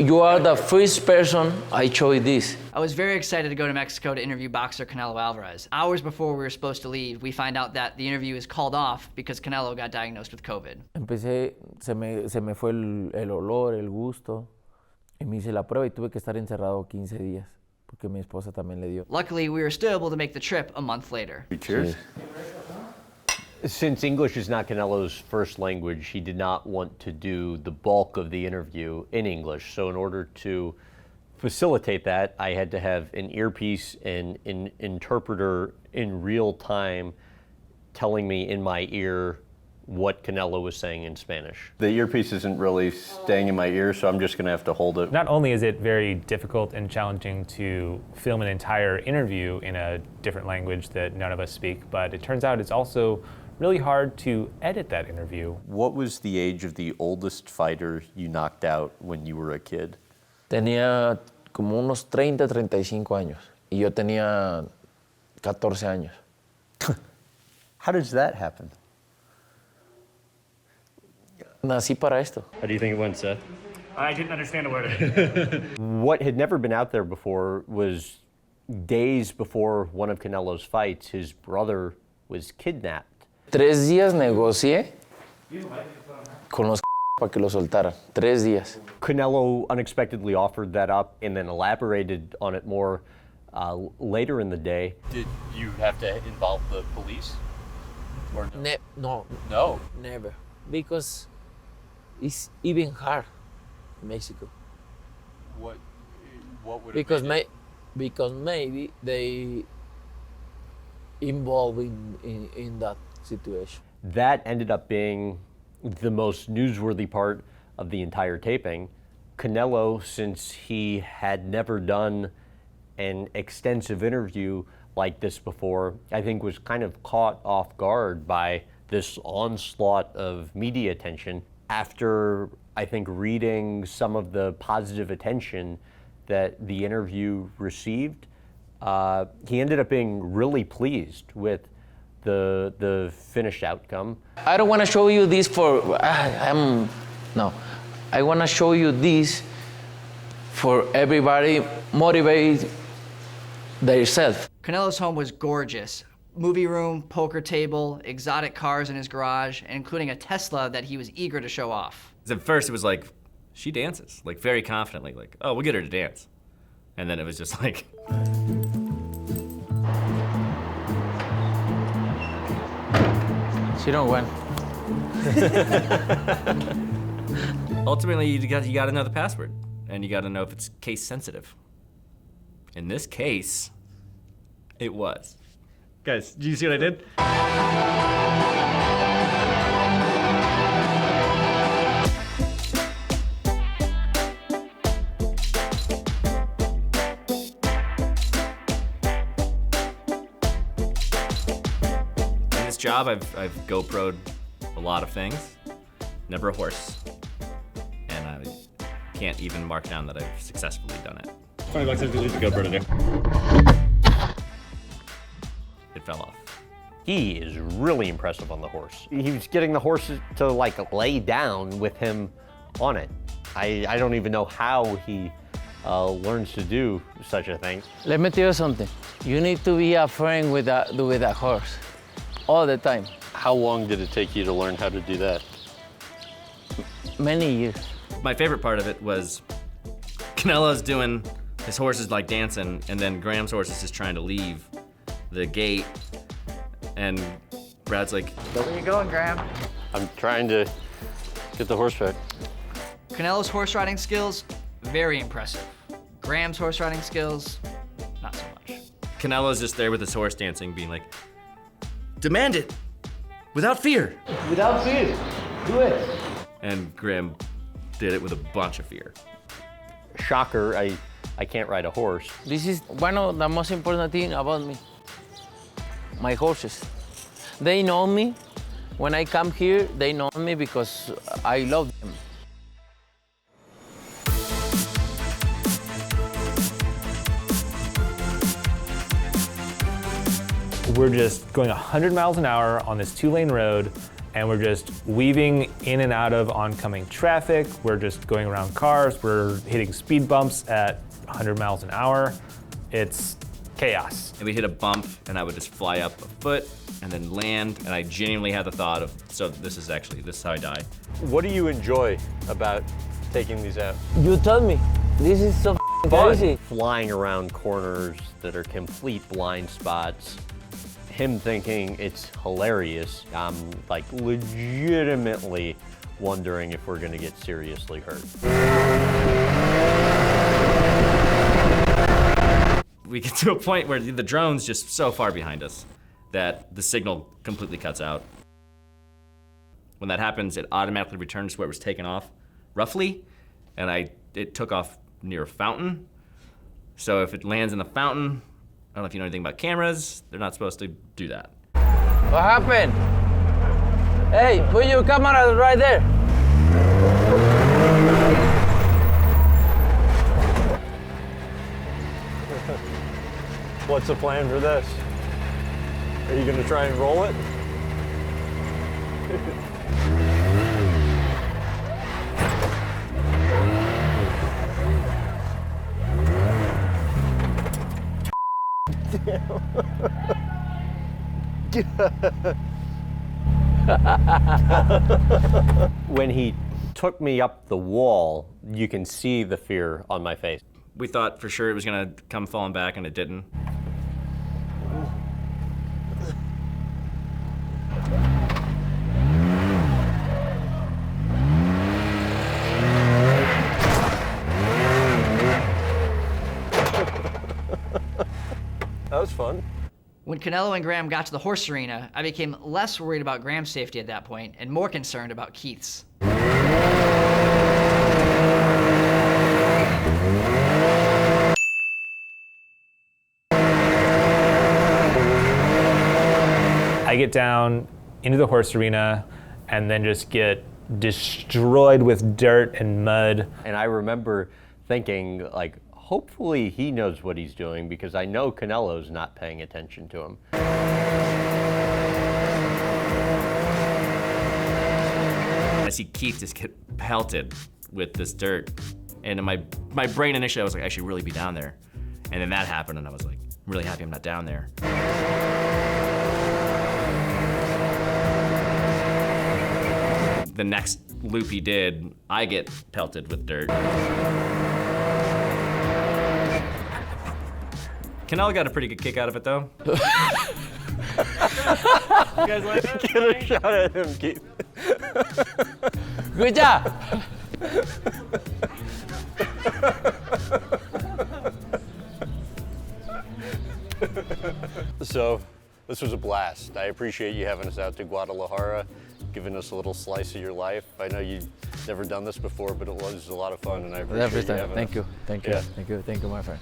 You are the first person I show this. I was very excited to go to Mexico to interview boxer Canelo Alvarez. Hours before we were supposed to leave, we find out that the interview is called off because Canelo got diagnosed with COVID. Se me fue el olor, el gusto, y me hice la prueba y tuve que estar encerrado 15 días, porque mi esposa también le dio. Luckily, we were still able to make the trip a month later. Cheers. Since English is not Canelo's first language, he did not want to do the bulk of the interview in English. So in order to facilitate that, I had to have an earpiece and an interpreter in real time telling me in my ear what Canelo was saying in Spanish. The earpiece isn't really staying in my ear, so I'm just gonna have to hold it. Not only is it very difficult and challenging to film an entire interview in a different language that none of us speak, but it turns out it's also really hard to edit that interview. What was the age of the oldest fighter you knocked out when you were a kid? Tenía como unos 30, 35 años, y yo tenía 14 años. How does that happen? Nací para esto. How do you think it went, Seth? I didn't understand a word of it. What had never been out there before was days before one of Canelo's fights, his brother was kidnapped. 3 días negocié con los para que lo soltaran. 3 días. Canelo unexpectedly offered that up and then elaborated on it more later in the day. Did you have to involve the police? Or no? No. No. Never. Because it's even hard in Mexico. What would Because it because maybe they involved in that situation. That ended up being the most newsworthy part of the entire taping. Canelo, since he had never done an extensive interview like this before, I think was kind of caught off guard by this onslaught of media attention. After, I think, reading some of the positive attention that the interview received, he ended up being really pleased with the finished outcome. I don't want to show you this for no. I want to show you this for everybody motivate themselves. Canelo's home was gorgeous. Movie room, poker table, exotic cars in his garage, including a Tesla that he was eager to show off. At first it was like, she dances, like very confidently, like, oh, we'll get her to dance. And then it was just like, She don't win. ultimately you got to know the password, and you got to know if it's case sensitive. In this case, it was. Guys, did you see what I did? In this job, I've GoPro'd a lot of things, never a horse, and I can't even mark down that I've successfully done it. $20 if you leave the GoPro today. It fell off. He is really impressive on the horse. He was getting the horse to like lay down with him on it. I don't even know how he learns to do such a thing. Let me tell you something. You need to be a friend with a horse all the time. How long did it take you to learn how to do that? Many years. My favorite part of it was Canelo's doing, his horse is like dancing, and then Graham's horse is just trying to leave the gate, and Brad's like, Where are you going, Graham? I'm trying to get the horse back. Canelo's horse riding skills, very impressive. Graham's horse riding skills, not so much. Canelo's just there with his horse dancing, being like, demand it, without fear. Without fear, do it. And Graham did it with a bunch of fear. Shocker, I can't ride a horse. This is one of the most important thing about me. My horses. They know me. When I come here, they know me because I love them. We're just going 100 miles an hour on this 2-lane road, and we're just weaving in and out of oncoming traffic. We're just going around cars. We're hitting speed bumps at 100 miles an hour. It's chaos. And we'd hit a bump, and I would just fly up a foot and then land, and I genuinely had the thought of, so this is how I die. What do you enjoy about taking these out? You told me. This is so crazy. Flying around corners that are complete blind spots. Him thinking it's hilarious. I'm like legitimately wondering if we're gonna get seriously hurt. We get to a point where the drone's just so far behind us that the signal completely cuts out. When that happens, it automatically returns to where it was taken off, roughly, and it took off near a fountain. So if it lands in the fountain, I don't know if you know anything about cameras, they're not supposed to do that. What happened? Hey, put your camera right there. What's the plan for this? Are you gonna try and roll it? When he took me up the wall, you can see the fear on my face. We thought for sure it was gonna come falling back, and it didn't. That was fun. When Canelo and Graham got to the horse arena, I became less worried about Graham's safety at that point and more concerned about Keith's. I get down into the horse arena and then just get destroyed with dirt and mud. And I remember thinking, like, hopefully he knows what he's doing because I know Canelo's not paying attention to him. I see Keith just get pelted with this dirt. And in my brain initially, I was like, I should really be down there. And then that happened, and I was like, I'm really happy I'm not down there. The next loop he did, I get pelted with dirt. Canelo got a pretty good kick out of it, though. You guys like that? Get a shot at him, Keith. Good job. So, this was a blast. I appreciate you having us out to Guadalajara, giving us a little slice of your life. I know you've never done this before, but it was a lot of fun, and I appreciate Every you time. having Thank us. you. Thank you. Yeah. Thank you. Thank you, my friend.